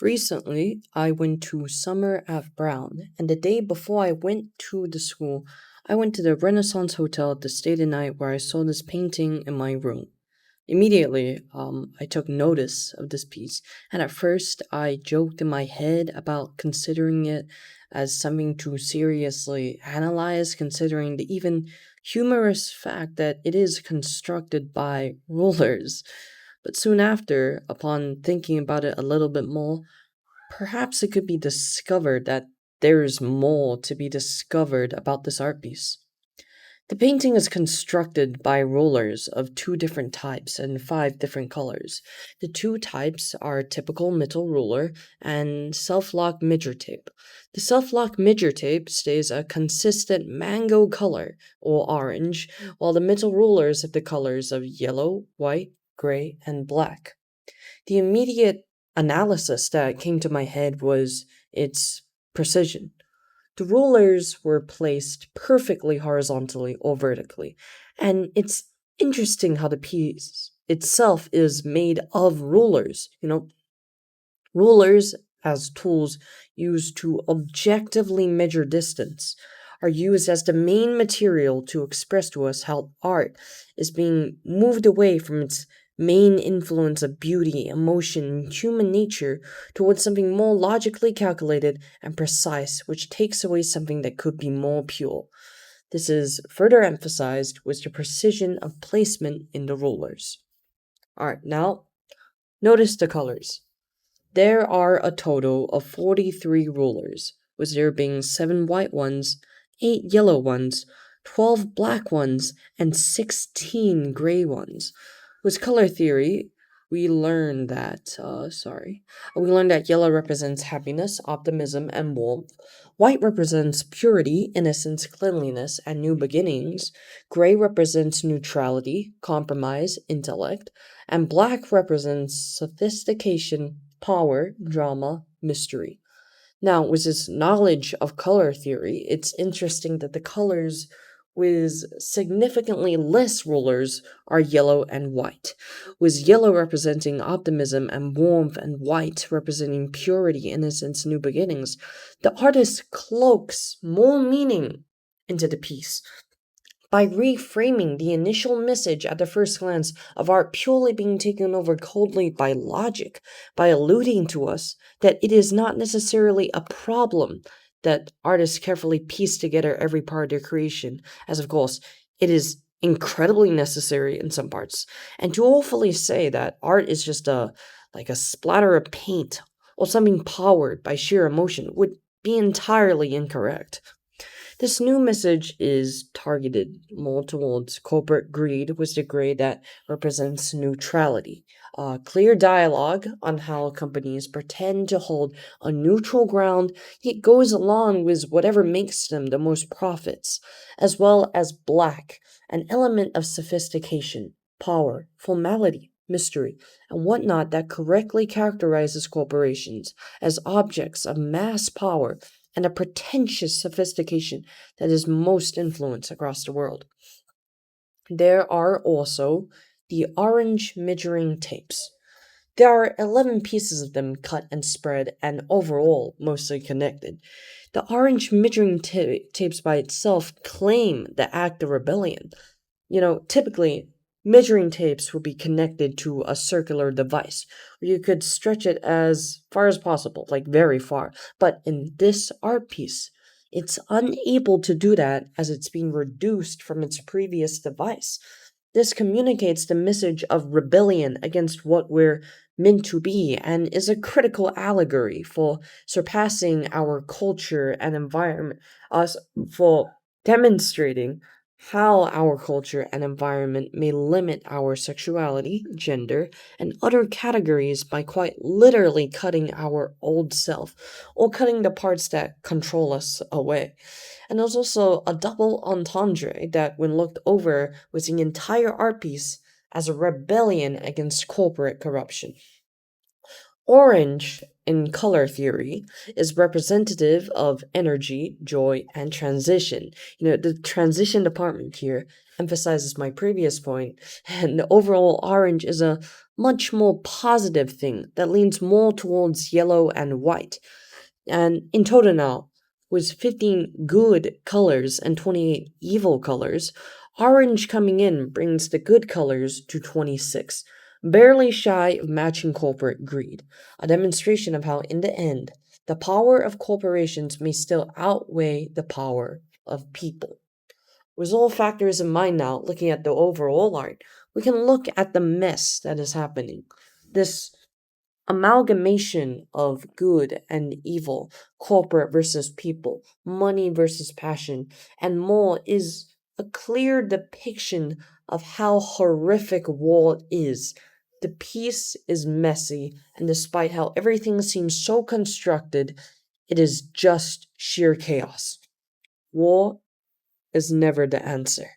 Recently, I went to summer at Brown, and the day before I went to the school, I went to the Renaissance Hotel to stay the night where I saw this painting in my room. Immediately, I took notice of this piece, and at first I joked in my head about considering it as something to seriously analyze, considering the even humorous fact that it is constructed by rulers. But soon after, upon thinking about it a little bit more, perhaps it could be discovered that there's more to be discovered about this art piece. The painting is constructed by rollers of two different types and five different colors. The two types are typical metal ruler and self-lock midger tape. The self-lock midger tape stays a consistent mango color or orange, while the metal rulers have the colors of yellow, white, gray, and black. The immediate analysis that came to my head was its precision. The rulers were placed perfectly horizontally or vertically, and it's interesting how the piece itself is made of rulers. Rulers as tools used to objectively measure distance are used as the main material to express to us how art is being moved away from its main influence of beauty, emotion, and human nature towards something more logically calculated and precise, which takes away something that could be more pure. This is further emphasized with the precision of placement in the rulers. Alright, now notice the colors. There are a total of 43 rulers, with there being 7 white ones, 8 yellow ones, 12 black ones, and 16 gray ones. With color theory, we learned that yellow represents happiness, optimism, and warmth. White represents purity, innocence, cleanliness, and new beginnings. Gray represents neutrality, compromise, intellect, and black represents sophistication, power, drama, mystery. Now, with this knowledge of color theory, it's interesting that the colors with significantly less rulers are yellow and white, with yellow representing optimism and warmth and white representing purity, innocence, new beginnings. The artist cloaks more meaning into the piece by reframing the initial message at the first glance of art purely being taken over coldly by logic, by alluding to us that it is not necessarily a problem that artists carefully piece together every part of their creation, as of course it is incredibly necessary in some parts. And to awfully say that art is just a splatter of paint or something powered by sheer emotion would be entirely incorrect. This new message is targeted more towards corporate greed, with the gray that represents neutrality. Clear dialogue on how companies pretend to hold a neutral ground, yet goes along with whatever makes them the most profits, as well as black, an element of sophistication, power, formality, mystery, and whatnot that correctly characterizes corporations as objects of mass power and a pretentious sophistication that is most influence across the world. There are also the orange measuring tapes. There are 11 pieces of them cut and spread and overall mostly connected. The orange measuring tapes by itself claim the act of rebellion. Typically, measuring tapes would be connected to a circular device, where you could stretch it as far as possible, like very far. But in this art piece, it's unable to do that as it's being reduced from its previous device. This communicates the message of rebellion against what we're meant to be and is a critical allegory for surpassing our culture and environment, us for demonstrating how our culture and environment may limit our sexuality, gender, and other categories by quite literally cutting our old self or cutting the parts that control us away. And there's also a double entendre that, when looked over, was the entire art piece as a rebellion against corporate corruption. Orange, in color theory, is representative of energy, joy, and transition. The transition department here emphasizes my previous point, and the overall orange is a much more positive thing that leans more towards yellow and white. And in total now, with 15 good colors and 28 evil colors, orange coming in brings the good colors to 26, barely shy of matching corporate greed, a demonstration of how, in the end, the power of corporations may still outweigh the power of people. With all factors in mind now, looking at the overall art, we can look at the mess that is happening. This amalgamation of good and evil, corporate versus people, money versus passion, and more is a clear depiction of how horrific war is. The piece is messy, and despite how everything seems so constructed, it is just sheer chaos. War is never the answer.